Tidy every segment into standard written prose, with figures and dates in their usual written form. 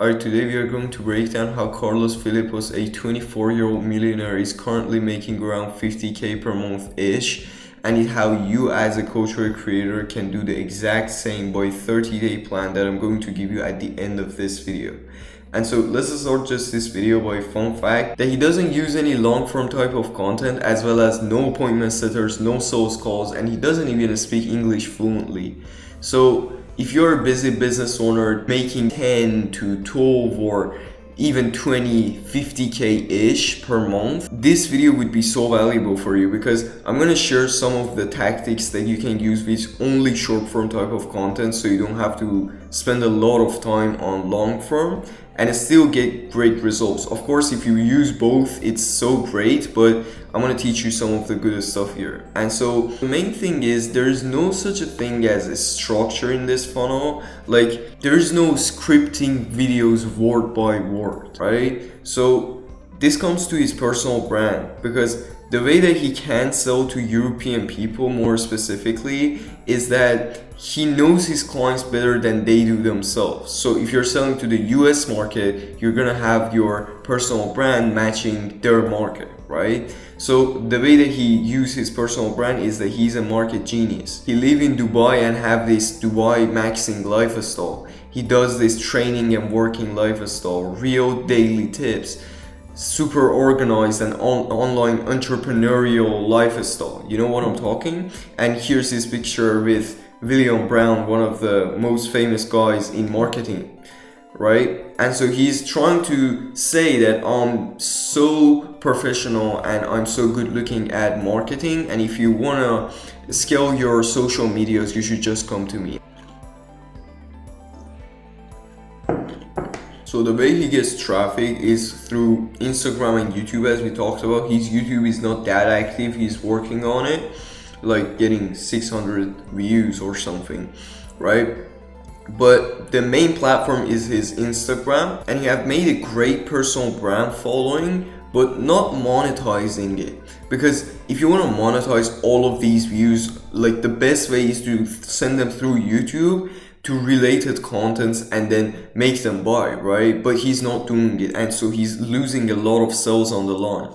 Alright, today we are going to break down how Karolis Piliponis, a 24-year-old millionaire, is currently making around 50k per month-ish, and how you as a coach or a creator can do the exact same by 30-day plan that I'm going to give you at the end of this video. And so let's start just this video by a fun fact that he doesn't use any long form type of content, as well as no appointment setters, no sales calls, and he doesn't even speak English fluently. So if you're a busy business owner making 10 to 12 or even 20, 50k-ish per month, this video would be so valuable for you, because I'm going to share some of the tactics that you can use with only short form type of content, so you don't have to spend a lot of time on long form and still get great results. Of course, if you use both, it's so great, but I'm gonna teach you some of the good stuff here. And so the main thing is, there's no such a thing as a structure in this funnel. Like, there's no scripting videos word by word, right? So this comes to his personal brand, because the way that he can sell to European people more specifically is that he knows his clients better than they do themselves. So if you're selling to the US market, you're gonna have your personal brand matching their market, right? So the way that he uses his personal brand is that he's a market genius. He lives in Dubai and have this Dubai maxing lifestyle. He does this training and working lifestyle, real daily tips, super organized and online entrepreneurial lifestyle. You know what I'm talking? And here's his picture with William Brown, one of the most famous guys in marketing, right? And so he's trying to say that I'm so professional and I'm so good looking at marketing, and if you wanna scale your social medias, you should just come to me. So the way he gets traffic is through Instagram and YouTube, as we talked about. His YouTube is not that active, he's working on it, like getting 600 views or something, right? But the main platform is his Instagram, and he have made a great personal brand following, but not monetizing it. Because if you want to monetize all of these views, like the best way is to send them through YouTube to related contents and then make them buy, right? But he's not doing it, and so he's losing a lot of sales on the line,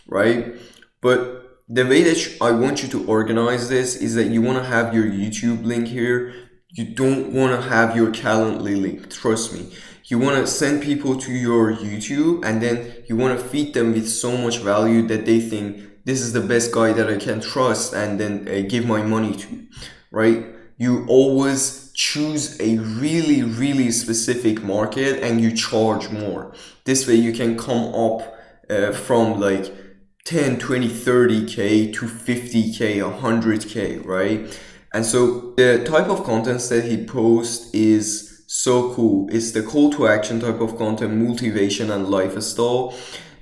right? But the way that I want you to organize this is that you want to have your YouTube link here. You don't want to have your Calendly link, trust me. You want to send people to your YouTube, and then you want to feed them with so much value that they think this is the best guy that I can trust, and then give my money to, right? You always choose a really specific market and you charge more. This way you can come up from like 10, 20, 30k to 50k, 100k, right? And so the type of contents that he posts is so cool. It's the call to action type of content, motivation and lifestyle.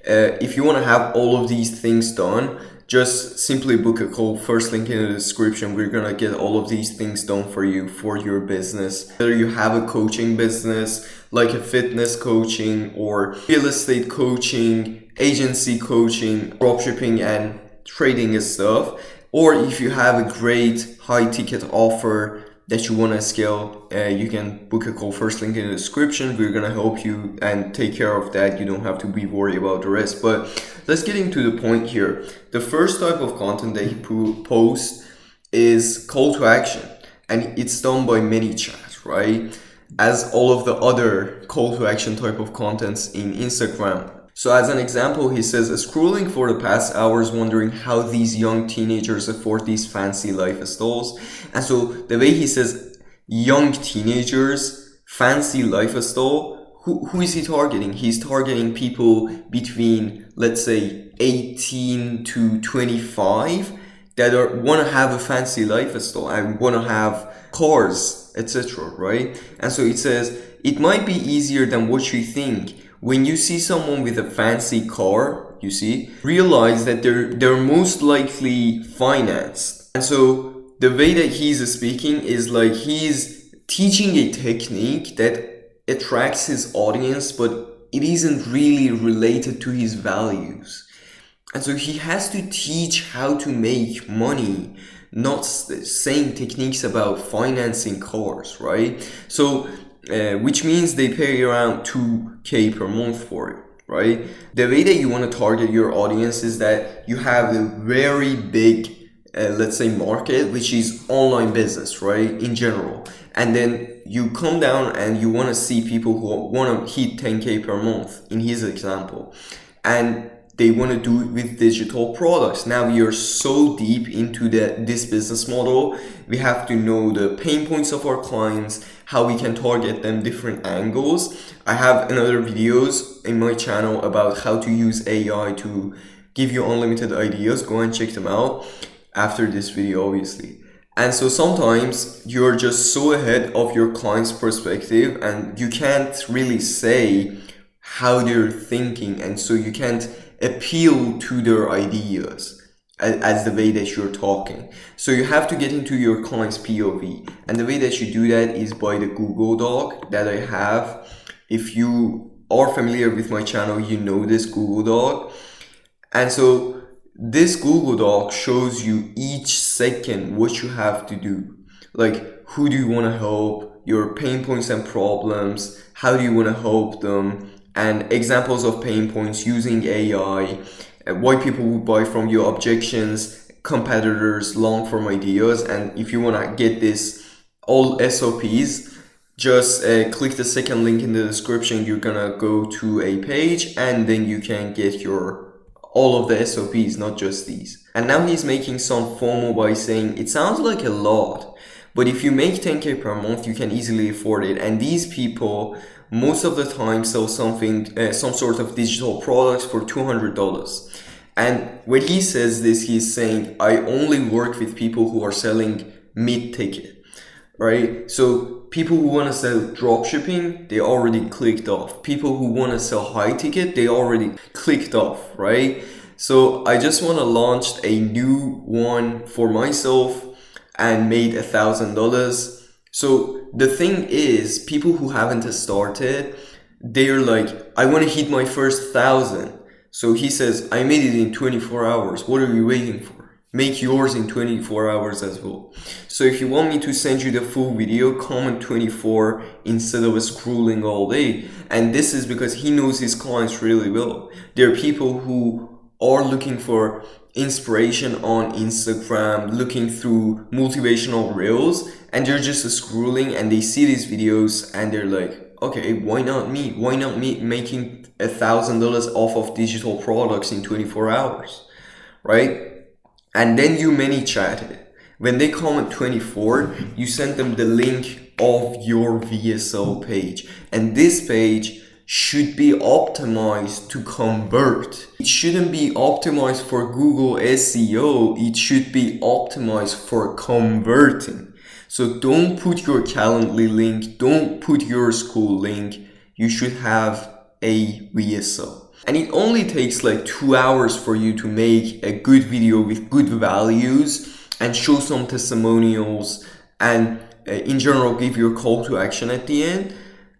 If you want to have all of these things done, just simply book a call. First link in the description. We're gonna get all of these things done for you, for your business. Whether you have a coaching business, like a fitness coaching or real estate coaching, agency coaching, dropshipping and trading and stuff, or if you have a great high ticket offer that you want to scale, you can book a call. First link in the description. We're gonna help you and take care of that. You don't have to be worried about the rest. But let's get into the point here. The first type of content that he posts is call to action, and it's done by ManyChat, right? As all of the other call to action type of contents in Instagram. So as an example, he says, scrolling for the past hours wondering how these young teenagers afford these fancy lifestyles. And so the way he says young teenagers, fancy lifestyle, who is he targeting? He's targeting people between, let's say, 18 to 25 that want to have a fancy lifestyle and want to have cars, etc., right? And so it says, it might be easier than what you think. When you see someone with a fancy car, you see, realize that they're most likely financed. And so the way that he's speaking is like he's teaching a technique that attracts his audience, but it isn't really related to his values. And so he has to teach how to make money, not saying techniques about financing cars, right? So which means they pay around 2K per month for it, right? The way that you want to target your audience is that you have a very big, let's say, market, which is online business, right, in general. And then you come down and you want to see people who want to hit 10K per month, in his example. And they want to do it with digital products. Now we are so deep into this business model. We have to know the pain points of our clients, how we can target them different angles. I have another videos in my channel about how to use AI to give you unlimited ideas. Go and check them out after this video, obviously. And so sometimes you're just so ahead of your client's perspective and you can't really say how they're thinking, and so you can't appeal to their ideas as the way that you're talking. So you have to get into your client's POV, and the way that you do that is by the Google Doc that I have. If you are familiar with my channel, you know this Google Doc. And so this Google Doc shows you each second what you have to do. Like, who do you want to help, your pain points and problems, how do you want to help them, and examples of pain points using AI, why people would buy from you, objections, competitors, long form ideas. And if you want to get this all SOPs, just click the second link in the description. You're gonna go to a page and then you can get your all of the SOPs, not just these. And now he's making some FOMO by saying it sounds like a lot, but if you make 10K per month, you can easily afford it. And these people most of the time sell something, some sort of digital products for $200. And when he says this, he's saying, I only work with people who are selling mid-ticket, right? So people who want to sell dropshipping, they already clicked off. People who want to sell high ticket, they already clicked off, right? So I just want to launch a new one for myself and made $1,000. So the thing is, people who haven't started, they're like, I want to hit my first 1,000. So he says, I made it in 24 hours. What are you waiting for? Make yours in 24 hours as well. So if you want me to send you the full video, comment 24 instead of scrolling all day. And this is because he knows his clients really well. There are people who are looking for inspiration on Instagram, looking through motivational reels, and they're just scrolling and they see these videos and they're like, okay, why not me? Why not me making $1,000 off of digital products in 24 hours, right? And then you ManyChat it. When they comment 24, you send them the link of your VSL page, and this page should be optimized to convert. It shouldn't be optimized for Google SEO. It should be optimized for converting. So don't put your Calendly link, don't put your school link. You should have a VSL. And it only takes like 2 hours for you to make a good video with good values and show some testimonials and in general give your call to action at the end.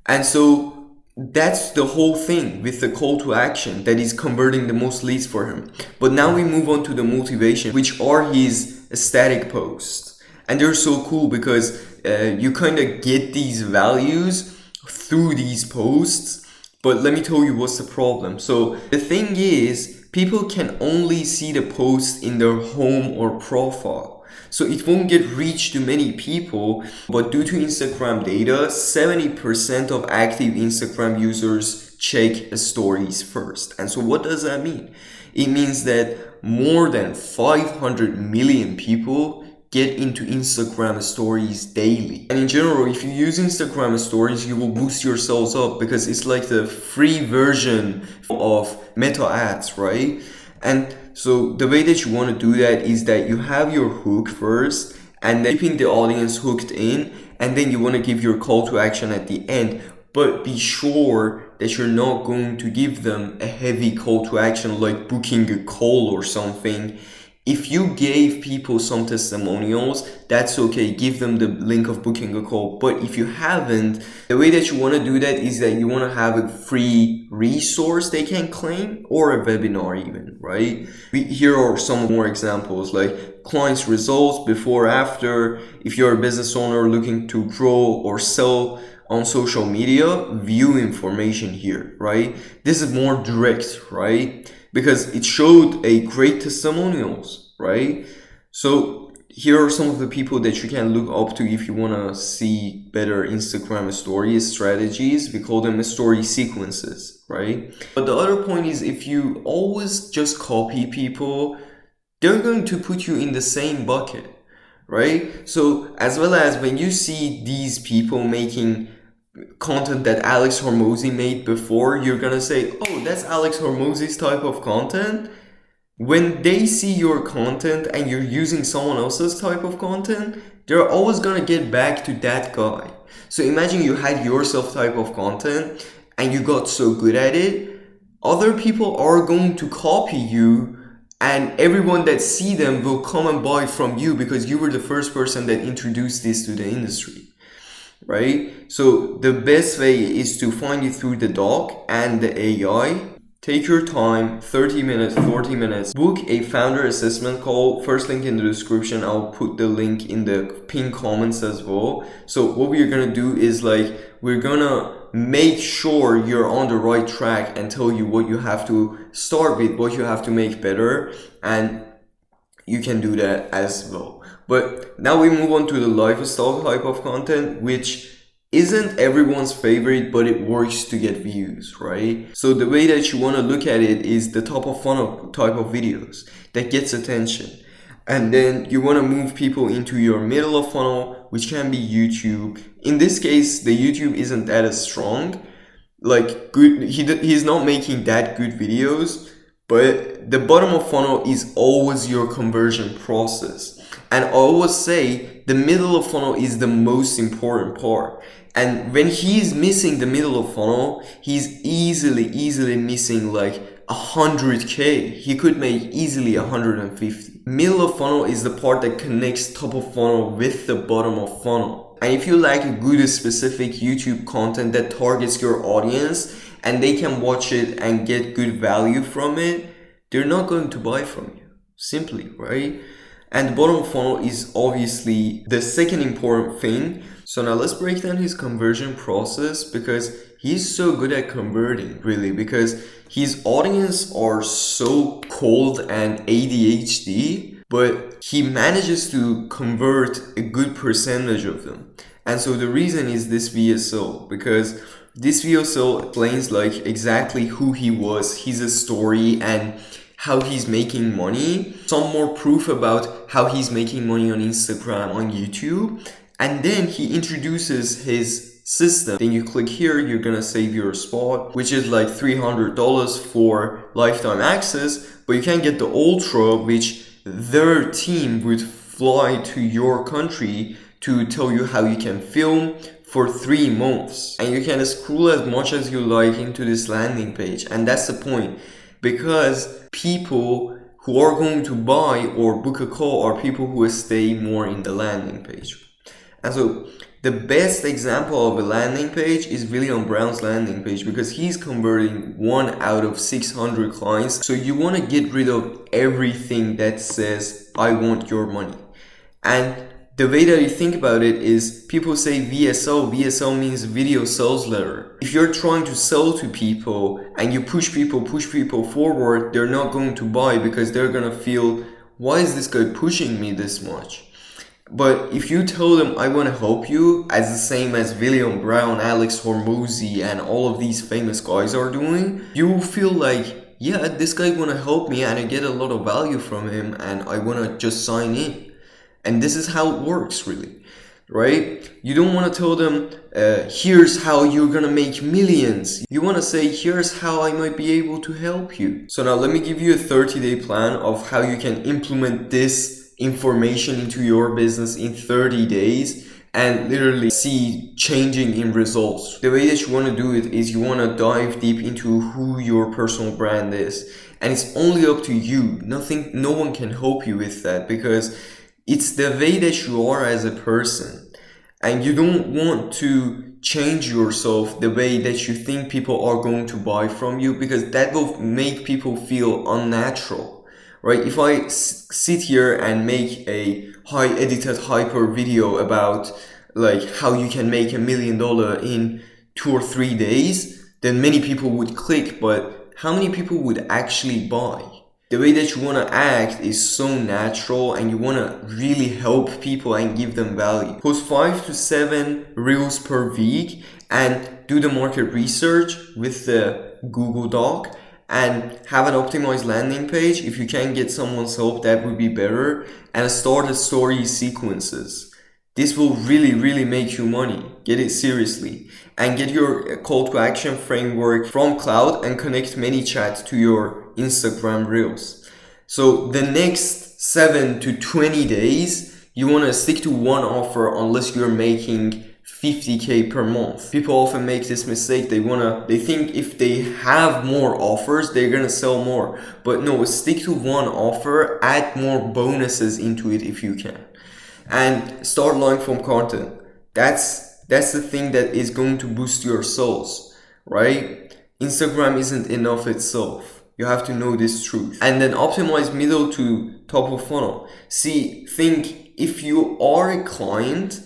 And so that's the whole thing with the call to action that is converting the most leads for him. But now we move on to the motivation, which are his static posts. And they're so cool because you kind of get these values through these posts. But let me tell you what's the problem. So the thing is, people can only see the post in their home or profile. So it won't get reached to many people, but due to Instagram data, 70% of active Instagram users check stories first. And so what does that mean? It means that more than 500 million people get into Instagram stories daily. And in general, if you use Instagram stories, you will boost yourselves up because it's like the free version of Meta ads, right? And so the way that you want to do that is that you have your hook first and then keeping the audience hooked in, and then you want to give your call to action at the end. But be sure that you're not going to give them a heavy call to action like booking a call or something. If you gave people some testimonials, that's okay. Give them the link of booking a call. But if you haven't, the way that you want to do that is that you want to have a free resource they can claim, or a webinar even, right? Here are some more examples like clients' results before, after. If you're a business owner looking to grow or sell on social media view information here, right? This is more direct, right? Because it showed a great testimonials, right? So here are some of the people that you can look up to if you want to see better Instagram story strategies. We call them story sequences, right? But the other point is, if you always just copy people, they're going to put you in the same bucket, right? So as well as when you see these people making content that Alex Hormozy made before, you're gonna say, oh, that's Alex Hormozy's type of content. When they see your content and you're using someone else's type of content, they're always gonna get back to that guy. So imagine you had yourself type of content and you got so good at it, other people are going to copy you, and everyone that see them will come and buy from you because you were the first person that introduced this to the industry, right? So the best way is to find it through the doc and the AI. Take your time, 30 minutes, 40 minutes. Book a founder assessment call. First link in the description. I'll put the link in the pinned comments as well. So what we're gonna do is we're gonna make sure you're on the right track and tell you what you have to start with, what you have to make better, and you can do that as well. But now we move on to the lifestyle type of content, which isn't everyone's favorite, but it works to get views, right? So the way that you want to look at it is the top of funnel type of videos that gets attention. And then you want to move people into your middle of funnel, which can be YouTube. In this case, the YouTube isn't that as strong. He's not making that good videos, but the bottom of funnel is always your conversion process. And I always say the middle of funnel is the most important part. And when he's missing the middle of funnel, he's easily missing 100K. He could make easily 150. Middle of funnel is the part that connects top of funnel with the bottom of funnel. And if you like a good specific YouTube content that targets your audience and they can watch it and get good value from it, they're not going to buy from you. Simply, right? And the bottom of funnel is obviously the second important thing. So now let's break down his conversion process, because he's so good at converting, really, because his audience are so cold and ADHD, but he manages to convert a good percentage of them. And so the reason is this VSO, because this VSO explains exactly who he was, his story, and how he's making money, some more proof about how he's making money on Instagram, on YouTube, and then he introduces his system. Then you click here, you're gonna save your spot, which is $300 for lifetime access, but you can get the Ultra, which their team would fly to your country to tell you how you can film for 3 months. And you can scroll as much as you like into this landing page, and that's the point. Because people who are going to buy or book a call are people who stay more in the landing page. And so the best example of a landing page is William Brown's landing page, because he's converting 1 out of 600 clients. So you want to get rid of everything that says, I want your money. And the way that you think about it is, people say VSL means video sales letter. If you're trying to sell to people and you push people forward, they're not going to buy, because they're going to feel, why is this guy pushing me this much? But if you tell them, I want to help you, as the same as William Brown, Alex Hormozy, and all of these famous guys are doing, you will feel yeah, this guy want to help me and I get a lot of value from him and I want to just sign in. And this is how it works, really, right? You don't want to tell them, here's how you're going to make millions. You want to say, here's how I might be able to help you. So now let me give you a 30-day plan of how you can implement this information into your business in 30 days and literally see changing in results. The way that you want to do it is you want to dive deep into who your personal brand is. And it's only up to you. No one can help you with that, because it's the way that you are as a person, and you don't want to change yourself the way that you think people are going to buy from you, because that will make people feel unnatural, right? If I sit here and make a high edited hyper video about like how you can make $1 million in 2 or 3 days, then many people would click, but how many people would actually buy? The way that you want to act is so natural, and you want to really help people and give them value. Post 5 to 7 reels per week and do the market research with the Google Doc and have an optimized landing page. If you can get someone's help, that would be better. And start the story sequences. This will really make you money. Get it seriously. And get your call to action framework from cloud and connect ManyChat to your Instagram reels. So the next 7 to 20 days, you want to stick to one offer unless you're making 50k per month. People often make this mistake. They think if they have more offers, they're gonna sell more. But no, stick to one offer, add more bonuses into it if you can. And start long form content. That's the thing that is going to boost your sales, right? Instagram isn't enough itself. You have to know this truth. And then optimize middle to top of funnel. Think if you are a client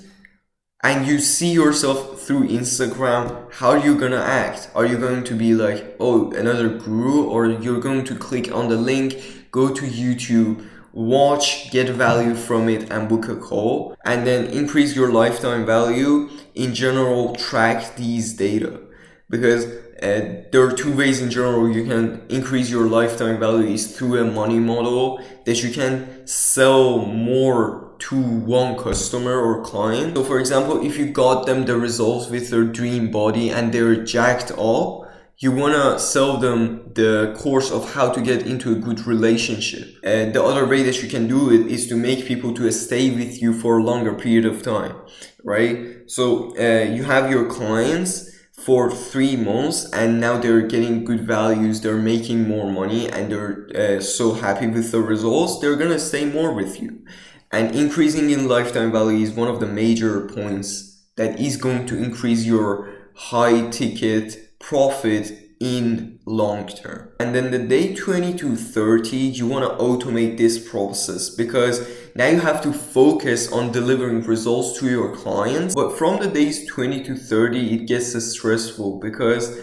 and you see yourself through Instagram, how are you gonna act? Are you going to be like, oh, another guru? Or you're going to click on the link, go to YouTube, watch, get value from it, and book a call? And then increase your lifetime value. In general, track these data. Because there are 2 ways in general you can increase your lifetime value is through a money model that you can sell more to one customer or client. So for example, if you got them the results with their dream body and they're jacked up, you want to sell them the course of how to get into a good relationship. The other way that you can do it is to make people to stay with you for a longer period of time, right? So you have your clients for 3 months and now they're getting good values, they're making more money, and they're so happy with the results, they're gonna stay more with you. And increasing in lifetime value is one of the major points that is going to increase your high ticket profit in long term. And then the day 20 to 30, you want to automate this process, because now you have to focus on delivering results to your clients. But from the days 20 to 30, it gets stressful because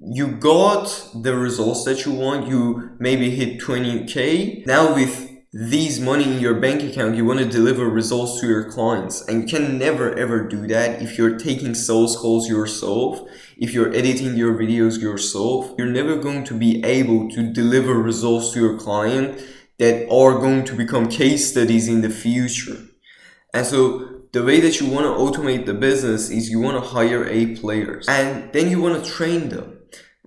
you got the results that you want. You maybe hit 20k. Now with these money in your bank account, you want to deliver results to your clients, and you can never ever do that if you're taking sales calls yourself, if you're editing your videos yourself. You're never going to be able to deliver results to your client that are going to become case studies in the future. And so the way that you want to automate the business is you want to hire A players, and then you want to train them.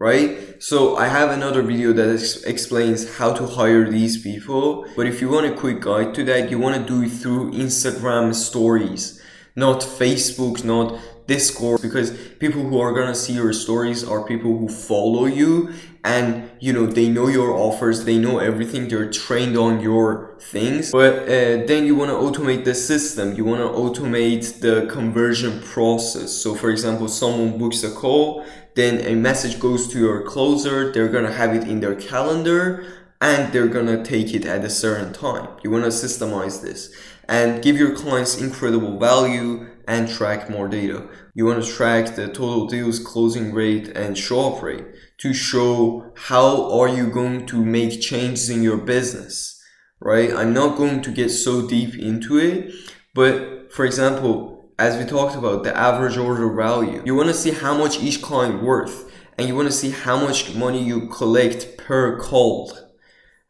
Right? So I have another video that explains how to hire these people. But if you want a quick guide to that, you want to do it through Instagram stories, not Facebook, not Discord, because people who are gonna see your stories are people who follow you, and they know your offers, they know everything, they're trained on your things. But then you want to automate the system, you want to automate the conversion process. So for example, someone books a call, then a message goes to your closer, they're gonna have it in their calendar, and they're gonna take it at a certain time. You want to systemize this and give your clients incredible value and track more data. You want to track the total deals closing rate and show up rate to show how are you going to make changes in your business, right? I'm not going to get so deep into it, but for example, as we talked about the average order value, you want to see how much each client worth, and you want to see how much money you collect per call,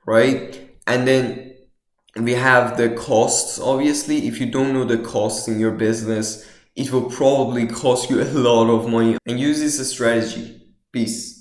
right? And then we have the costs. Obviously, if you don't know the costs in your business, it will probably cost you a lot of money. And use this as a strategy. Peace.